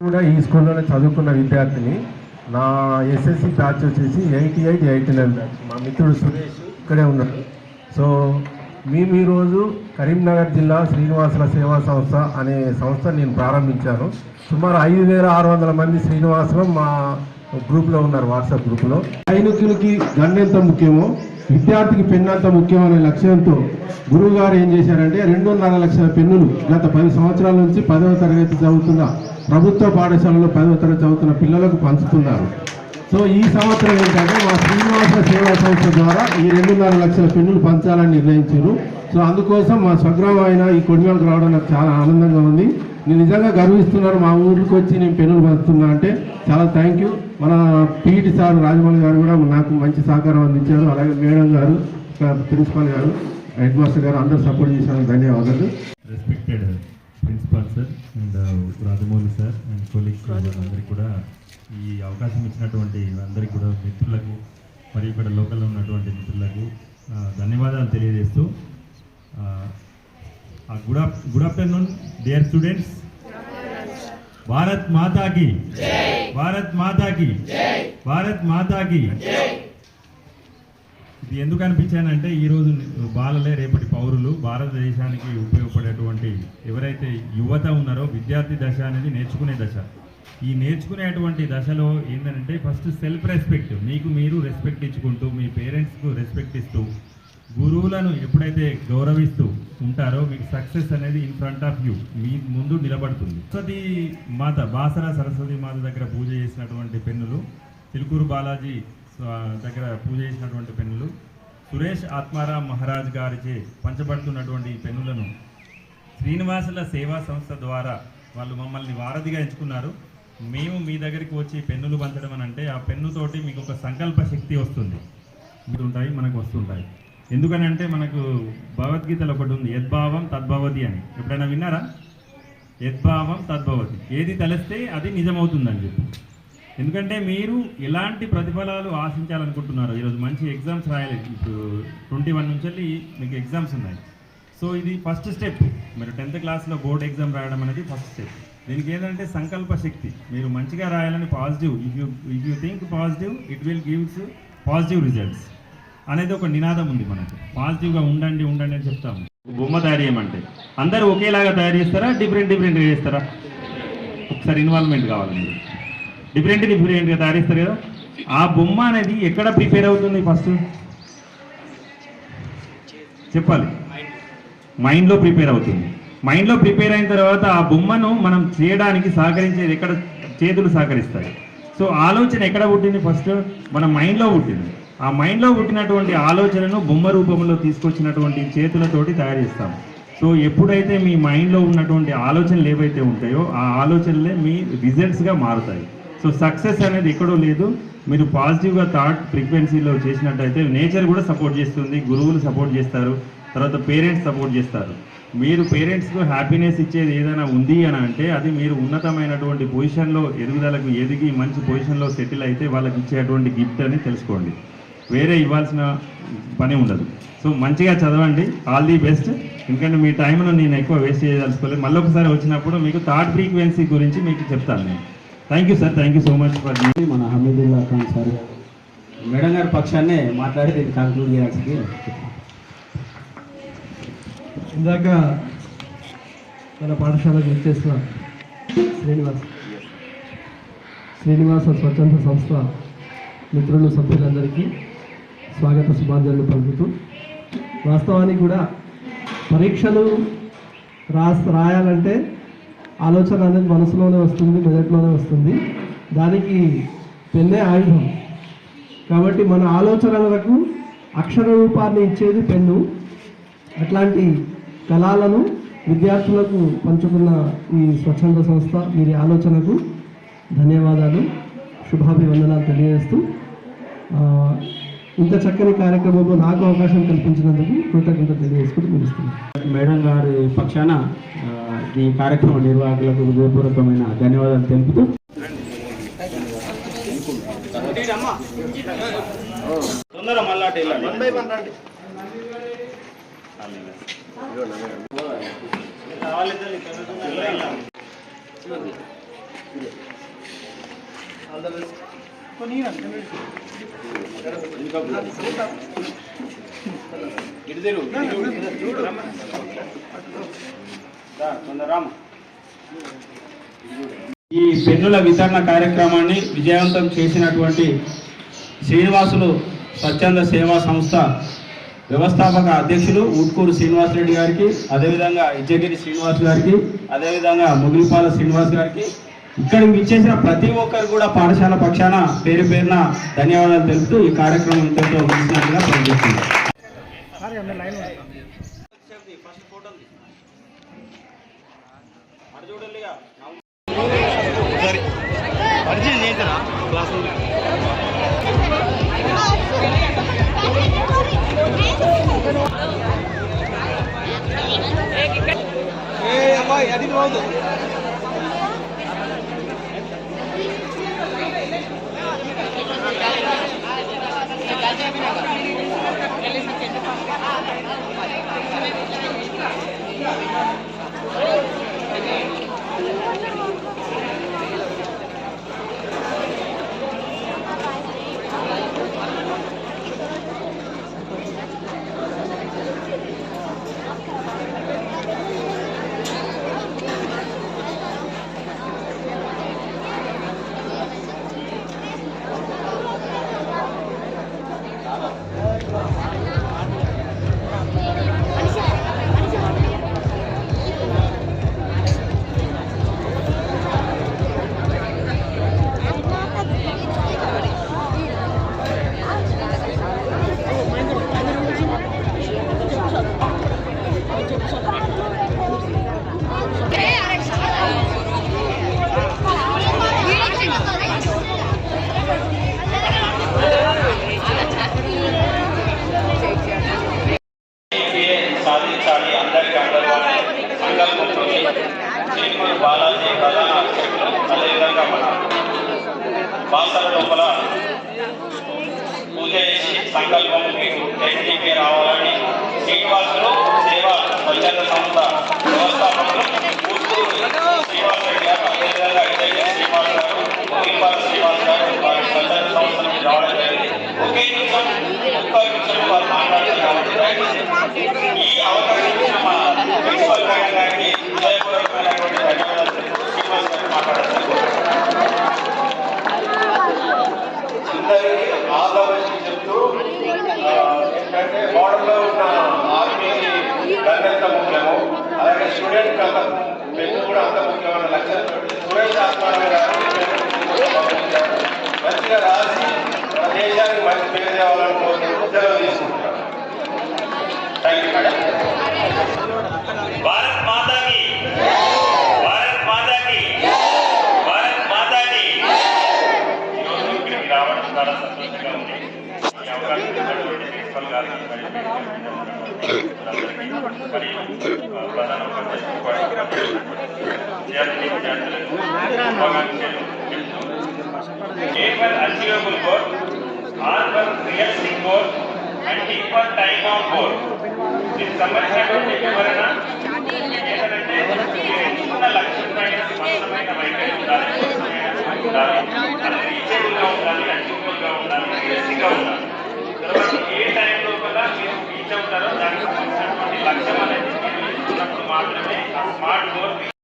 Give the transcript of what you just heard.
కూడా ఈ స్కూల్లోనే చదువుకున్న విద్యార్థిని. నా ఎస్ఎస్సి బ్యాచ్ వచ్చేసి 88, 89 బ్యాచ్. మా మిత్రుడు సురేష్ ఇక్కడే ఉన్నాడు. సో మేము ఈరోజు కరీంనగర్ జిల్లా శ్రీనివాసుల సేవా సంస్థ అనే సంస్థ నేను ప్రారంభించాను. సుమారు 5600 మంది శ్రీనివాసులు మా గ్రూప్లో ఉన్నారు, వాట్సాప్ గ్రూప్లో. సైనికులకి గన్ ఎంత ముఖ్యమో విద్యార్థికి పెన్ను అంత ముఖ్యం అనే లక్ష్యంతో గురువు గారు ఏం చేశారంటే 2.5 లక్షల పెన్నులు గత 10 సంవత్సరాల నుంచి 10వ తరగతి చదువుతున్న ప్రభుత్వ పాఠశాలలో 10వ తరగతి చదువుతున్న పిల్లలకు పంచుతున్నారు. సో ఈ సంవత్సరం ఏంటంటే మా శ్రీనివాస సేవా సంస్థ ద్వారా ఈ 2.5 లక్షల పెన్నులు పంచాలని నిర్ణయించారు. సో అందుకోసం మా స్వగ్రామం అయిన ఈ కొడిమేలకు రావడం నాకు చాలా ఆనందంగా ఉంది. నేను నిజంగా గర్విస్తున్నాను, మా ఊరికి వచ్చి నేను పెన్నులు పంచుతున్నా అంటే చాలా థ్యాంక్ యూ. మన పీఈటీ సార్ రాజమౌళి గారు కూడా నాకు మంచి సహకారం అందించారు. అలాగే మేడం గారు, ప్రిన్సిపాల్ గారు, హెడ్ మాస్టర్ గారు అందరూ సపోర్ట్ చేసినందుకు ధన్యవాదాలు. Respected principal sir and Rajamouli sir and colleagues అందరికీ కూడా ఈ అవకాశం ఇచ్చినటువంటి అందరికీ కూడా మిత్రులకు మరియు ఇక్కడ లోకల్లో ఉన్నటువంటి మిత్రులకు ధన్యవాదాలు తెలియజేస్తూ good afternoon dear students. Bharat మాతాకి, భారత్ మాతాకి, భారత్ మాతాకి. ఇది ఎందుకు అనిపించానంటే ఈరోజు బాలలే రేపటి పౌరులు, భారతదేశానికి ఉపయోగపడేటువంటి ఎవరైతే యువత ఉన్నారో విద్యార్థి దశ అనేది నేర్చుకునే దశ. ఈ నేర్చుకునేటువంటి దశలో ఏంటంటే ఫస్ట్ సెల్ఫ్ రెస్పెక్ట్, మీకు మీరు రెస్పెక్ట్ ఇచ్చుకుంటూ మీ పేరెంట్స్కు రెస్పెక్ట్ ఇస్తూ గురువులను ఎప్పుడైతే గౌరవిస్తూ ఉంటారో మీకు సక్సెస్ అనేది ఇన్ ఫ్రంట్ ఆఫ్ యూ, మీ ముందు నిలబడుతుంది. సరస్వతి మాత, బాసరా సరస్వతి మాత దగ్గర పూజ చేసినటువంటి పెన్నులు, చిలుకూరు బాలాజీ దగ్గర పూజ చేసినటువంటి పెన్నులు, సురేష్ ఆత్మారాం మహారాజ్ గారిచే పంచబడుతున్నటువంటి పెన్నులను శ్రీనివాసుల సేవా సంస్థ ద్వారా వాళ్ళు మమ్మల్ని వారధిగా ఎంచుకున్నారు. మేము మీ దగ్గరికి వచ్చి పెన్నులు పంచడం అని అంటే ఆ పెన్నుతోటి మీకు ఒక సంకల్ప శక్తి వస్తుంది, మీరు ఉంటాయి మనకు వస్తుంటాయి. ఎందుకనంటే మనకు భగవద్గీతలో ఒకటి ఉంది, యద్భావం తద్భవతి అని. ఎప్పుడైనా విన్నారా? యద్భావం తద్భవతి, ఏది తలస్తే అది నిజమవుతుందని చెప్పి. ఎందుకంటే మీరు ఎలాంటి ప్రతిఫలాలు ఆశించాలనుకుంటున్నారో, ఈరోజు మంచి ఎగ్జామ్స్ రాయలేదు, ఇప్పుడు 21 నుంచి మీకు ఎగ్జామ్స్ ఉన్నాయి. సో ఇది ఫస్ట్ స్టెప్. మీరు 10th క్లాస్లో బోర్డ్ ఎగ్జామ్ రాయడం అనేది ఫస్ట్ స్టెప్. దీనికి ఏంటంటే సంకల్ప శక్తి, మీరు మంచిగా రాయాలని positive, if you think positive it will gives positive results అనేది ఒక నినాదం ఉంది మనకు. పాజిటివ్గా ఉండండి ఉండండి అని చెప్తాము. బొమ్మ తయారు చేయమంటే అందరూ ఒకేలాగా తయారు చేస్తారా, డిఫరెంట్గా చేస్తారా? ఒకసారి ఇన్వాల్వ్మెంట్ కావాలి. మీరు డిఫరెంట్గా తయారు చేస్తారు కదా. ఆ బొమ్మ అనేది ఎక్కడ ప్రిపేర్ అవుతుంది? ఫస్ట్ చెప్పాలి. మైండ్లో ప్రిపేర్ అవుతుంది. మైండ్లో ప్రిపేర్ అయిన తర్వాత ఆ బొమ్మను మనం చేయడానికి సహకరించేది ఎక్కడ? చేతులు సహకరిస్తాయి. సో ఆలోచన ఎక్కడ పుట్టింది? ఫస్ట్ మన మైండ్లో పుట్టింది. ఆ మైండ్లో పుట్టినటువంటి ఆలోచనను బొమ్మ రూపంలో తీసుకొచ్చినటువంటి చేతులతోటి తయారు చేస్తాం. సో ఎప్పుడైతే మీ మైండ్లో ఉన్నటువంటి ఆలోచనలు ఏవైతే ఉంటాయో ఆ ఆలోచనలే మీ రిజల్ట్స్గా మారుతాయి. సో సక్సెస్ అనేది ఎక్కడో లేదు, మీరు పాజిటివ్గా థాట్ ఫ్రీక్వెన్సీలో చేసినట్టయితే నేచర్ కూడా సపోర్ట్ చేస్తుంది, గురువులు సపోర్ట్ చేస్తారు, తర్వాత పేరెంట్స్ సపోర్ట్ చేస్తారు. మీరు పేరెంట్స్కు హ్యాపీనెస్ ఇచ్చేది ఏదైనా ఉంది అని అంటే అది మీరు ఉన్నతమైనటువంటి పొజిషన్లో ఎదుగుదలకు ఎదిగి మంచి పొజిషన్లో సెటిల్ అయితే వాళ్ళకి ఇచ్చేటువంటి గిఫ్ట్ అని తెలుసుకోండి. వేరే ఇవ్వాల్సిన పని ఉండదు. సో మంచిగా చదవండి, ఆల్ ది బెస్ట్. ఎందుకంటే మీ టైంను నేను ఎక్కువ వేస్ట్ చేయదలుచుకోలేదు. మళ్ళీ ఒకసారి వచ్చినప్పుడు మీకు థాట్ ఫ్రీక్వెన్సీ గురించి మీకు చెప్తాను నేను. Thank you sir, thank you so much for మన హమీదుల్లా ఖాన్ సార్ మేడం గారి పక్షాన్నే మాట్లాడి దీన్ని కంక్లూడ్ చేయాల్సింది. ఇందాక మన పాఠశాలకు వచ్చేసిన శ్రీనివాస స్వచ్ఛంద సంస్థ మిత్రులు సభ్యులందరికీ స్వాగత శుభాంజలు పలుకుతూ, వాస్తవానికి కూడా పరీక్షలు రాయాలంటే ఆలోచన అనేది మనసులోనే వస్తుంది, మెదడులోనే వస్తుంది. దానికి పెన్నే ఆయుధం. కాబట్టి మన ఆలోచనలకు అక్షర రూపాన్ని ఇచ్చేది పెన్ను. అట్లాంటి కళలను విద్యార్థులకు పంచుకున్న ఈ స్వచ్ఛంద సంస్థ వీరి ఆలోచనకు ధన్యవాదాలు, శుభాభివందనాలు తెలియజేస్తూ ఇంత చక్కని కార్యక్రమంలో నాకు అవకాశం కల్పించినందుకు కృతజ్ఞత తెలియజేసుకుంటూ ముగిస్తున్నాను. మేడం గారి పక్షాన ఈ కార్యక్రమ నిర్వాహకులకు హృదయపూర్వకమైన ధన్యవాదాలు తెలుపుతూ ఈ పెన్నుల వితరణ కార్యక్రమాన్ని విజయవంతం చేసినటువంటి శ్రీనివాసులు స్వచ్ఛంద సేవా సంస్థ వ్యవస్థాపక అధ్యక్షులు ఊట్కూరు శ్రీనివాసరెడ్డి గారికి, అదేవిధంగా ఇజ్జగిరి శ్రీనివాస్ గారికి, అదేవిధంగా ముగిలిపాల శ్రీనివాస్ గారికి, ఇక్కడికి విచ్చేసిన ప్రతి ఒక్కరు కూడా పాఠశాల పక్షాన పేరు పేరున ధన్యవాదాలు తెలుపుతూ ఈ కార్యక్రమం ఇంతటితో ముగిసినట్టుగా పనిచేస్తుంది. సాధించాలి అందరికీ అందరూ సంకల్పంతో శ్రీమతి బాలాజీ ప్రధాన అధ్యక్షులు, అదేవిధంగా మన బాసల లోపల పూజ చేసి సంకల్పం మీకు టెక్నిక్కి రావాలని శ్రీనివాసులు సేవా స్వచ్ఛంద సంస్థ వ్యవస్థాపకులు శ్రీనివాస్ రెడ్డి గారు, అదేవిధంగా ఇద్దరు శ్రీనివాస్ గారు, ముగిపాల శ్రీనివాస్ గారు వారి స్వచ్ఛంద సంస్థ నుంచి రావడం జరిగింది. ఒకే నిమిషం 30 నిమిషాలు వారు మాట్లాడుతున్నారు. ఈ అవకాశం ఇచ్చిన మా ప్రిన్సిపల్ మేడం గారికి హృదయపూర్వకమైనటువంటి ధన్యవాదాలు శ్రీనివాస్ గారు మాట్లాడారు. అందరికీ ఆల్ ద బెస్ట్ చెప్తూ ఏంటంటే మోడల్లో ఉన్న ఆర్మీ గన్ ఎంత ముఖ్యమో అలాగే స్టూడెంట్ అంత పెన్ను కూడా అంత ముఖ్యమైన లక్ష్యంతో సురేష్ ఆత్మారావు గారు మంచిగా రాసి మన దేశానికి మంచి పేరు తేవాలని కోరుకుంటూ సెలవు తీసుకుంటారు. Thank you madam. భారత్ మాతాకి, భారత్ మాతాకి, భారత్ మాతాకి. ఈరోజు ఇక్కడికి రావడం చాలా సంతోషంగా ఉంది. ఈ అవకాశం ఇచ్చినటువంటి ప్రిన్సిపల్ గారికి ప్రధాన achievable goal, urban realistic goal and equal time on goal. దీనికి సంబంధించినటువంటి వివరణ ఏంటంటే ఎంచుకున్న లక్ష్యం పైన స్పష్టమైన వైఖరి ఉండాలి, అది రీచబుల్గా ఉండాలి, అచీవబుల్గా ఉండాలి, రియలిస్టిక్గా ఉండాలి. తర్వాత ఏ టైంలో కూడా మీరు రీచ్ అవుతారో దానికి సంబంధించినటువంటి లక్ష్యం అనేది మీరు ఎంచుకున్నప్పుడు మాత్రమే ఆ స్మార్ట్ గోల్